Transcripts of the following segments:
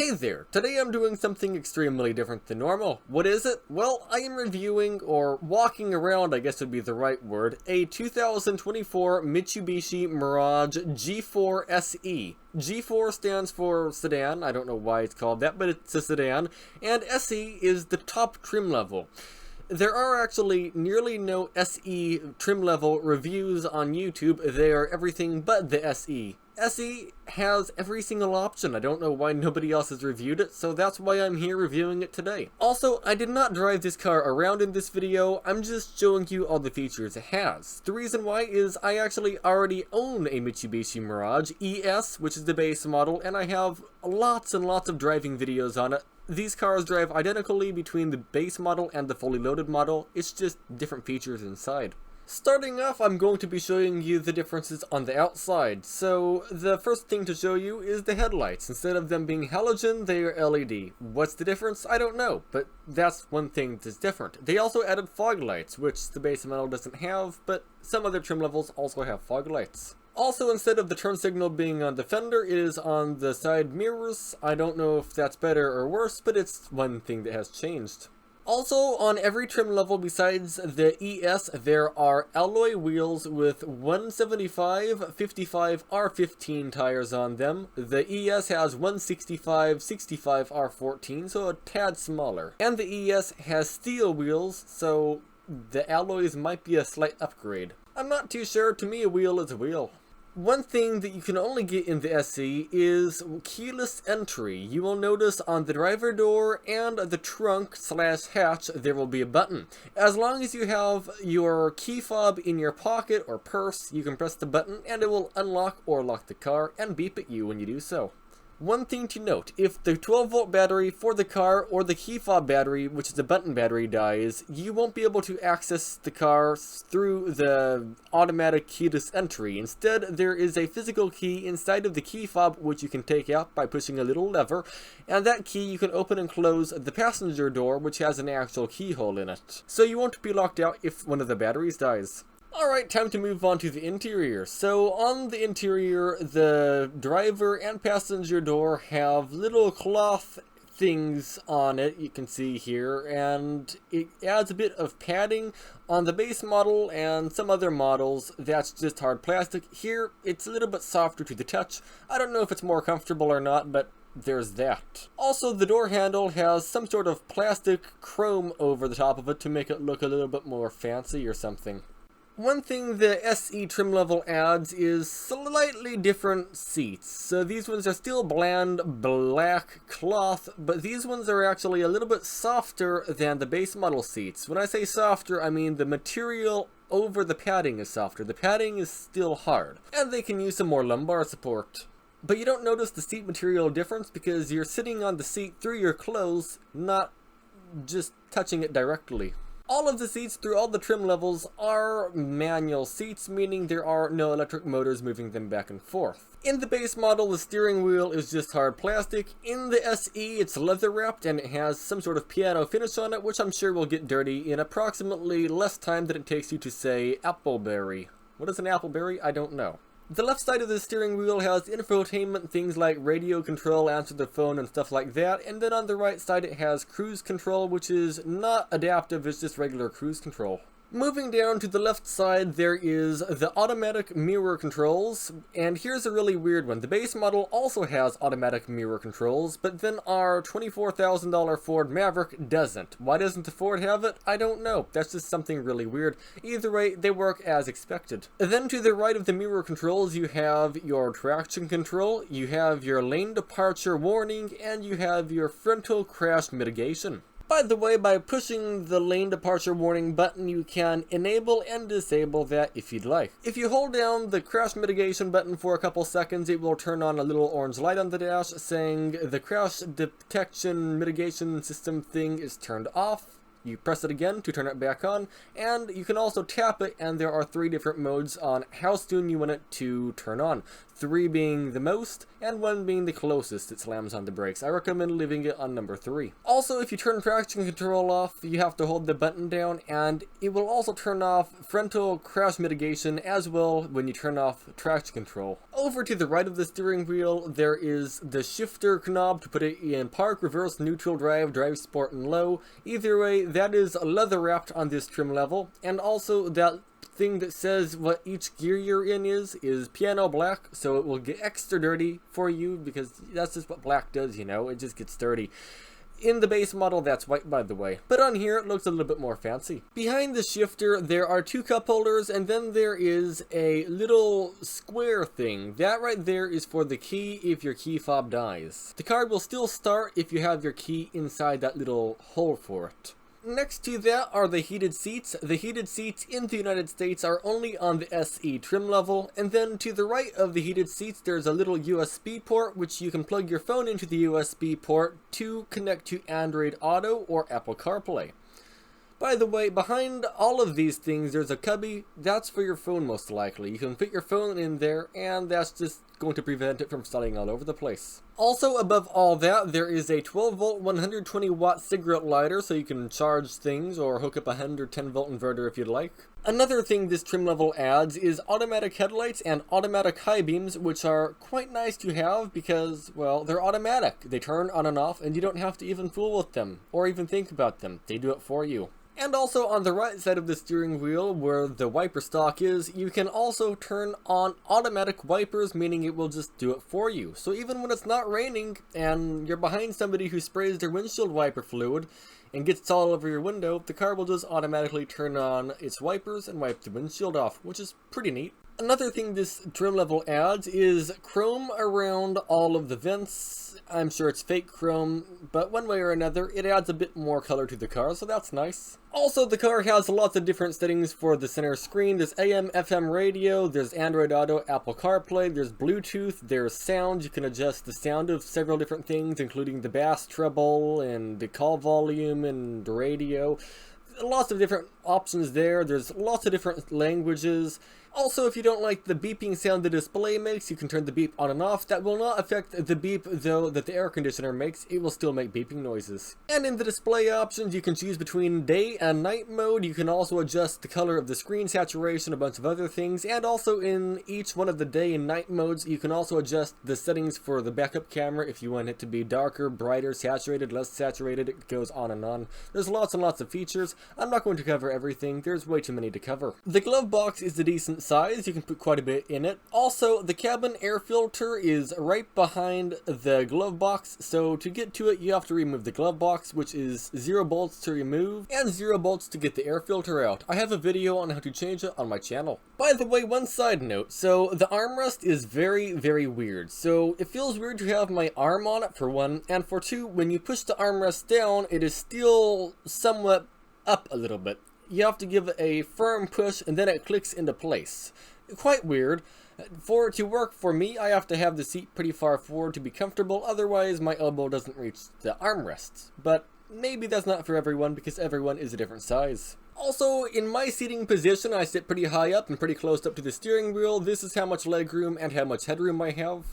Hey there, today I'm doing something extremely different than normal. What is it? Well, I am reviewing, or walking around I guess would be the right word, a 2024 Mitsubishi Mirage G4 SE. G4 stands for sedan, I don't know why it's called that, but it's a sedan, and SE is the top trim level. There are actually nearly no SE trim level reviews on YouTube. They are everything but the SE. SE has every single option. I don't know why nobody else has reviewed it, so that's why I'm here reviewing it today. Also, I did not drive this car around in this video, I'm just showing you all the features it has. The reason why is I actually already own a Mitsubishi Mirage ES, which is the base model, and I have lots and lots of driving videos on it. These cars drive identically between the base model and the fully loaded model, it's just different features inside. Starting off, I'm going to be showing you the differences on the outside. So, the first thing to show you is the headlights. Instead of them being halogen, they are LED. What's the difference? I don't know, but that's one thing that's different. They also added fog lights, which the base model doesn't have, but some other trim levels also have fog lights. Also, instead of the turn signal being on the fender, it is on the side mirrors. I don't know if that's better or worse, but it's one thing that has changed. Also, on every trim level besides the ES, there are alloy wheels with 175, 55 R15 tires on them. The ES has 165, 65 R14, so a tad smaller. And the ES has steel wheels, so the alloys might be a slight upgrade. I'm not too sure, to me a wheel is a wheel. One thing that you can only get in the SE is keyless entry. You will notice on the driver door and the trunk / hatch there will be a button. As long as you have your key fob in your pocket or purse, you can press the button and it will unlock or lock the car and beep at you when you do so. One thing to note, if the 12-volt battery for the car or the key fob battery, which is the button battery, dies, you won't be able to access the car through the automatic keyless entry. Instead, there is a physical key inside of the key fob which you can take out by pushing a little lever, and that key you can open and close the passenger door, which has an actual keyhole in it. So you won't be locked out if one of the batteries dies. Alright, time to move on to the interior. So on the interior, the driver and passenger door have little cloth things on it, you can see here, and it adds a bit of padding. On the base model and some other models, that's just hard plastic. Here, it's a little bit softer to the touch. I don't know if it's more comfortable or not, but there's that. Also, the door handle has some sort of plastic chrome over the top of it to make it look a little bit more fancy or something. One thing the SE trim level adds is slightly different seats. So these ones are still bland black cloth, but these ones are actually a little bit softer than the base model seats. When I say softer, I mean the material over the padding is softer. The padding is still hard, and they can use some more lumbar support. But you don't notice the seat material difference because you're sitting on the seat through your clothes, not just touching it directly. All of the seats through all the trim levels are manual seats, meaning there are no electric motors moving them back and forth. In the base model, the steering wheel is just hard plastic. In the SE, it's leather wrapped and it has some sort of piano finish on it, which I'm sure will get dirty in approximately less time than it takes you to say appleberry. What is an appleberry? I don't know. The left side of the steering wheel has infotainment things like radio control, answer the phone, and stuff like that, and then on the right side it has cruise control, which is not adaptive, it's just regular cruise control. Moving down to the left side, there is the automatic mirror controls, and here's a really weird one. The base model also has automatic mirror controls, but then our $24,000 Ford Maverick doesn't. Why doesn't the Ford have it? I don't know. That's just something really weird. Either way, they work as expected. Then to the right of the mirror controls, you have your traction control, you have your lane departure warning, and you have your frontal crash mitigation. By the way, by pushing the lane departure warning button, you can enable and disable that if you'd like. If you hold down the crash mitigation button for a couple seconds, it will turn on a little orange light on the dash saying the crash detection mitigation system thing is turned off. You press it again to turn it back on, and you can also tap it, and there are 3 different modes on how soon you want it to turn on. 3 being the most, and 1 being the closest it slams on the brakes. I recommend leaving it on number 3. Also, if you turn traction control off, you have to hold the button down, and it will also turn off frontal crash mitigation as well when you turn off traction control. Over to the right of the steering wheel, there is the shifter knob to put it in park, reverse, neutral, drive, drive sport, and low. Either way, that is leather wrapped on this trim level, and also that thing that says what each gear you're in is piano black, so it will get extra dirty for you, because that's just what black does, you know, it just gets dirty. In the base model, that's white, by the way. But on here, it looks a little bit more fancy. Behind the shifter, there are 2 cup holders, and then there is a little square thing. That right there is for the key if your key fob dies. The car will still start if you have your key inside that little hole for it. Next to that are the heated seats. The heated seats in the United States are only on the SE trim level, and then to the right of the heated seats there's a little USB port which you can plug your phone into the USB port to connect to Android Auto or Apple CarPlay. By the way, behind all of these things there's a cubby. That's for your phone most likely. You can fit your phone in there, and that's just going to prevent it from sliding all over the place. Also above all that, there is a 12 volt 120 watt cigarette lighter, so you can charge things or hook up a 110 volt inverter if you'd like. Another thing this trim level adds is automatic headlights and automatic high beams, which are quite nice to have because, well, they're automatic. They turn on and off, and you don't have to even fool with them or even think about them. They do it for you. And also on the right side of the steering wheel, where the wiper stalk is, you can also turn on automatic wipers, meaning it will just do it for you. So even when it's not raining and you're behind somebody who sprays their windshield wiper fluid and gets all over your window, the car will just automatically turn on its wipers and wipe the windshield off, which is pretty neat. Another thing this trim level adds is chrome around all of the vents. I'm sure it's fake chrome, but one way or another, it adds a bit more color to the car, so that's nice. Also, the car has lots of different settings for the center screen. There's AM, FM radio, there's Android Auto, Apple CarPlay, there's Bluetooth, there's sound. You can adjust the sound of several different things, including the bass treble and the call volume and the radio. Lots of different options there. There's lots of different languages. Also, if you don't like the beeping sound the display makes, you can turn the beep on and off. That will not affect the beep, though, that the air conditioner makes. It will still make beeping noises. And in the display options, you can choose between day and night mode. You can also adjust the color of the screen saturation, a bunch of other things. And also in each one of the day and night modes, you can also adjust the settings for the backup camera if you want it to be darker, brighter, saturated, less saturated. It goes on and on. There's lots and lots of features. I'm not going to cover everything. There's way too many to cover. The glove box is a decent size. You can put quite a bit in it. Also, the cabin air filter is right behind the glove box, so to get to it you have to remove the glove box, which is 0 bolts to remove and 0 bolts to get the air filter out. I have a video on how to change it on my channel. By the way, one side note, so the armrest is very, very weird. So it feels weird to have my arm on it for one, and for two, when you push the armrest down, it is still somewhat up a little bit. You have to give it a firm push and then it clicks into place. Quite weird. For it to work for me, I have to have the seat pretty far forward to be comfortable, otherwise my elbow doesn't reach the armrest. But maybe that's not for everyone because everyone is a different size. Also, in my seating position, I sit pretty high up and pretty close up to the steering wheel. This is how much legroom and how much headroom I have.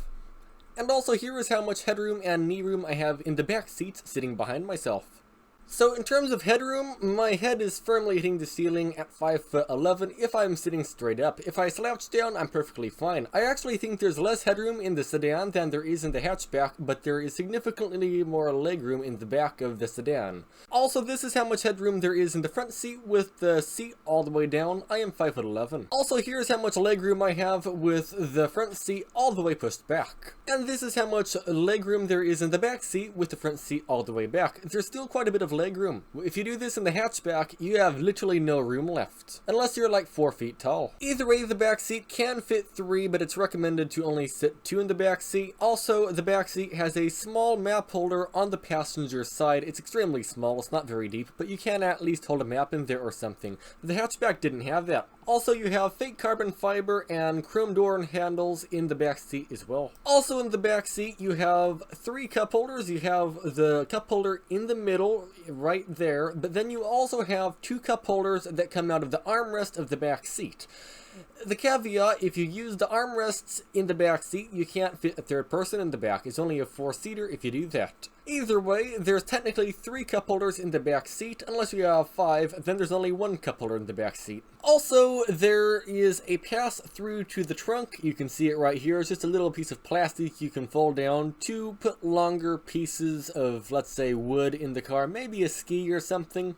And also here is how much headroom and knee room I have in the back seats sitting behind myself. So in terms of headroom, my head is firmly hitting the ceiling at 5'11" if I'm sitting straight up. If I slouch down, I'm perfectly fine. I actually think there's less headroom in the sedan than there is in the hatchback, but there is significantly more legroom in the back of the sedan. Also, this is how much headroom there is in the front seat with the seat all the way down. I am 5'11". Also, here's how much legroom I have with the front seat all the way pushed back. And this is how much legroom there is in the back seat with the front seat all the way back. There's still quite a bit of legroom. If you do this in the hatchback, you have literally no room left, unless you're like 4 feet tall. Either way, the back seat can fit 3, but it's recommended to only sit 2 in the back seat. Also, the back seat has a small map holder on the passenger side. It's extremely small, it's not very deep, but you can at least hold a map in there or something. The hatchback didn't have that. Also, you have fake carbon fiber and chrome door handles in the back seat as well. Also in the back seat, you have 3 cup holders. You have the cup holder in the middle. right there, but then you also have two cup holders that come out of the armrest of the back seat. The caveat, if you use the armrests in the back seat, you can't fit a third person in the back. It's only a 4-seater if you do that. Either way, there's technically 3 cup holders in the back seat. Unless you have 5, then there's only 1 cup holder in the back seat. Also, there is a pass-through to the trunk. You can see it right here. It's just a little piece of plastic you can fold down to put longer pieces of, let's say, wood in the car. Maybe a ski or something.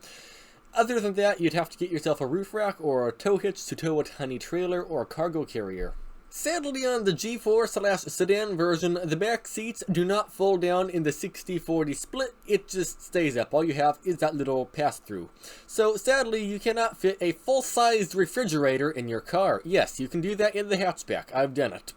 Other than that, you'd have to get yourself a roof rack or a tow hitch to tow a tiny trailer or a cargo carrier. Sadly, on the G4/sedan version, the back seats do not fold down in the 60-40 split. It just stays up. All you have is that little pass-through. So sadly, you cannot fit a full-sized refrigerator in your car. Yes, you can do that in the hatchback. I've done it.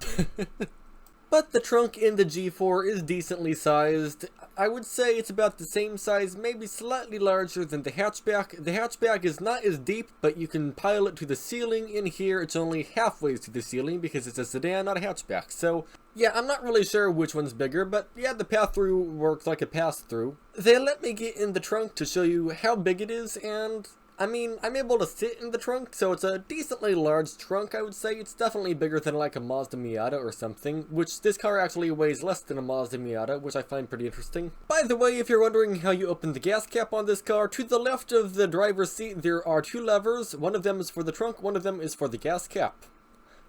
But the trunk in the G4 is decently sized. I would say it's about the same size, maybe slightly larger than the hatchback. The hatchback is not as deep, but you can pile it to the ceiling. In here, it's only halfway to the ceiling because it's a sedan, not a hatchback. So, yeah, I'm not really sure which one's bigger, but yeah, the pass-through works like a pass-through. They let me get in the trunk to show you how big it is, and I mean, I'm able to sit in the trunk, so it's a decently large trunk, I would say. It's definitely bigger than like a Mazda Miata or something, which this car actually weighs less than a Mazda Miata, which I find pretty interesting. By the way, if you're wondering how you open the gas cap on this car, to the left of the driver's seat there are 2 levers. One of them is for the trunk, one of them is for the gas cap.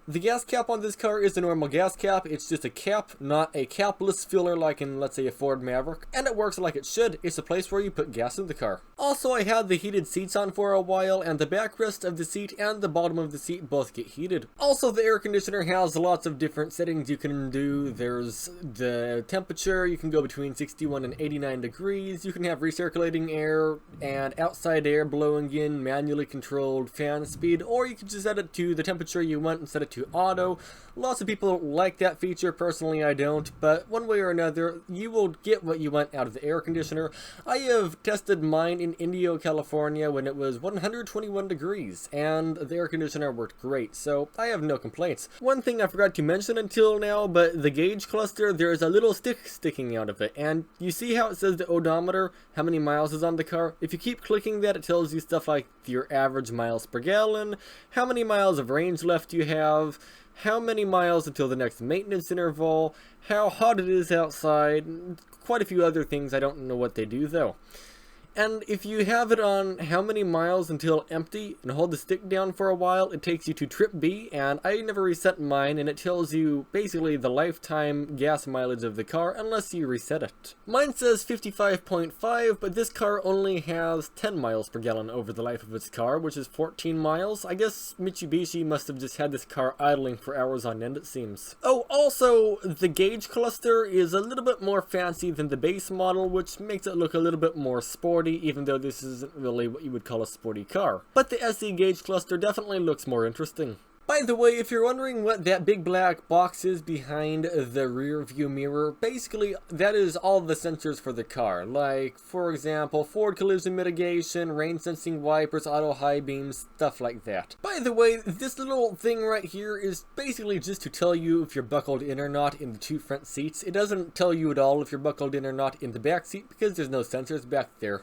The gas cap on this car is a normal gas cap. It's just a cap, not a capless filler like in, let's say, a Ford Maverick. And it works like it should. It's a place where you put gas in the car. Also, I had the heated seats on for a while, and the backrest of the seat and the bottom of the seat both get heated. Also, the air conditioner has lots of different settings you can do. There's the temperature. You can go between 61 and 89 degrees. You can have recirculating air and outside air blowing in, manually controlled fan speed, or you can just set it to the temperature you want and set it to auto. Lots of people like that feature. Personally, I don't, but one way or another, you will get what you want out of the air conditioner. I have tested mine in Indio, California when it was 121 degrees, and the air conditioner worked great, so I have no complaints. One thing I forgot to mention until now, but the gauge cluster, there is a little stick sticking out of it, and you see how it says the odometer, how many miles is on the car? If you keep clicking that, it tells you stuff like your average miles per gallon, how many miles of range left you have, how many miles until the next maintenance interval, how hot it is outside, quite a few other things. I don't know what they do though. And if you have it on how many miles until empty and hold the stick down for a while, it takes you to trip B, and I never reset mine, and it tells you basically the lifetime gas mileage of the car unless you reset it. Mine says 55.5, but this car only has 10 miles per gallon over the life of its car, which is 14 miles. I guess Mitsubishi must have just had this car idling for hours on end, it seems. Oh, also, the gauge cluster is a little bit more fancy than the base model, which makes it look a little bit more sporty, even though this isn't really what you would call a sporty car. But the SE gauge cluster definitely looks more interesting. By the way, if you're wondering what that big black box is behind the rear view mirror, basically that is all the sensors for the car. Like, for example, forward collision mitigation, rain sensing wipers, auto high beams, stuff like that. By the way, this little thing right here is basically just to tell you if you're buckled in or not in the 2 front seats. It doesn't tell you at all if you're buckled in or not in the back seat because there's no sensors back there.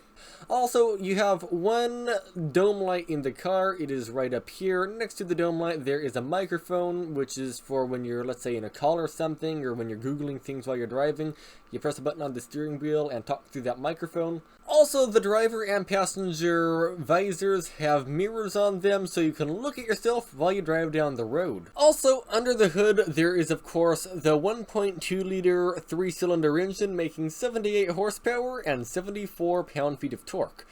Also, you have one dome light in the car. It is right up here. Next to the dome light, there is a microphone, which is for when you're, let's say, in a call or something, or when you're Googling things while you're driving. You press a button on the steering wheel and talk through that microphone. Also, the driver and passenger visors have mirrors on them, so you can look at yourself while you drive down the road. Also, under the hood, there is, of course, the 1.2-liter 3-cylinder engine making 78 horsepower and 74 pound-feet of torque.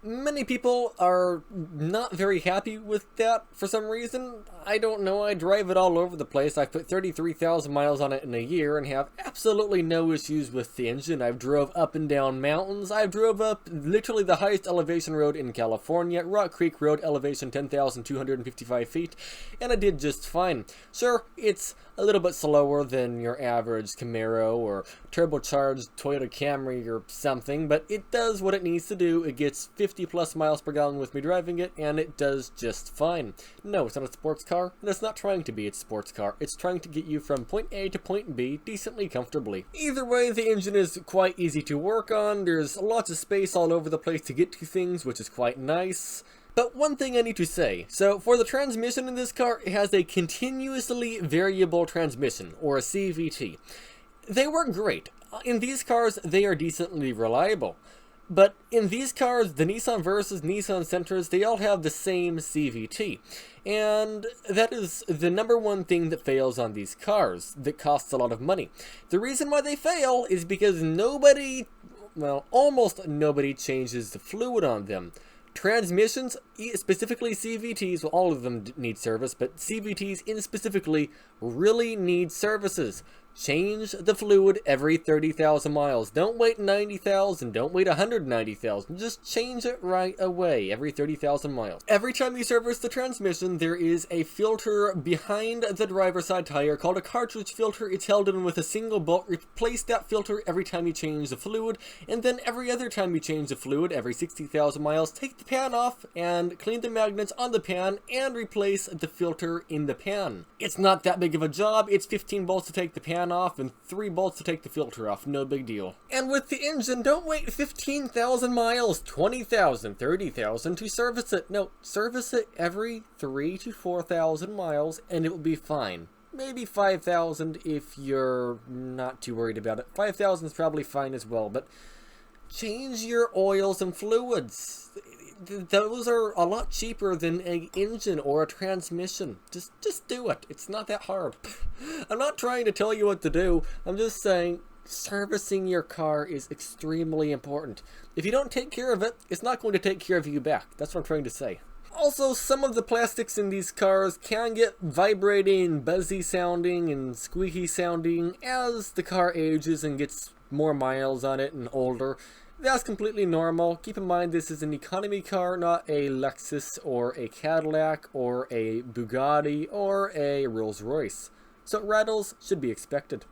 Many people are not very happy with that for some reason. I don't know, I drive it all over the place. I've put 33,000 miles on it in a year and have absolutely no issues with the engine. I've drove up and down mountains. I've drove up literally the highest elevation road in California, Rock Creek Road, elevation 10,255 feet, and I did just fine. Sure, it's a little bit slower than your average Camaro or turbocharged Toyota Camry or something, but it does what it needs to do. It gets 50 plus miles per gallon with me driving it, and it does just fine. No, it's not a sports car, and it's not trying to be a sports car. It's trying to get you from point A to point B decently comfortably. Either way, the engine is quite easy to work on. There's lots of space all over the place to get to things, which is quite nice. But one thing I need to say, so for the transmission in this car, it has a continuously variable transmission, or a CVT. They work great. In these cars, they are decently reliable. But in these cars, the Nissan Versas, Nissan Sentras, they all have the same CVT. And that is the number one thing that fails on these cars, that costs a lot of money. The reason why they fail is because almost nobody changes the fluid on them. Transmissions, specifically CVTs, well, all of them need service, but CVTs in specifically really need services. Change the fluid every 30,000 miles. Don't wait 90,000, don't wait 190,000. Just change it right away every 30,000 miles. Every time you service the transmission, there is a filter behind the driver's side tire called a cartridge filter. It's held in with a single bolt. Replace that filter every time you change the fluid, and then every other time you change the fluid, every 60,000 miles, take the pan off and clean the magnets on the pan and replace the filter in the pan. It's not that big of a job. It's 15 bolts to take the pan off and 3 bolts to take the filter off. No big deal. And with the engine, don't wait 15,000 miles, 20,000, 30,000 to service it. No, service it every 3 to 4,000 miles and it will be fine. Maybe 5,000 if you're not too worried about it. 5,000 is probably fine as well, but change your oils and fluids. Those are a lot cheaper than an engine or a transmission. Just do it. It's not that hard. I'm not trying to tell you what to do. I'm just saying servicing your car is extremely important. If you don't take care of it, it's not going to take care of you back. That's what I'm trying to say. Also, some of the plastics in these cars can get vibrating, buzzy sounding, and squeaky sounding as the car ages and gets more miles on it and older. That's completely normal. Keep in mind this is an economy car, not a Lexus or a Cadillac or a Bugatti or a Rolls-Royce. So rattles should be expected.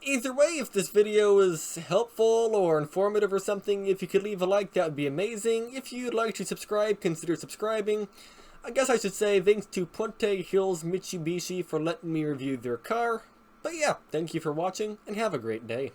Either way, if this video is helpful or informative or something, if you could leave a like, that would be amazing. If you'd like to subscribe, consider subscribing. I guess I should say thanks to Puente Hills Mitsubishi for letting me review their car. But yeah, thank you for watching and have a great day.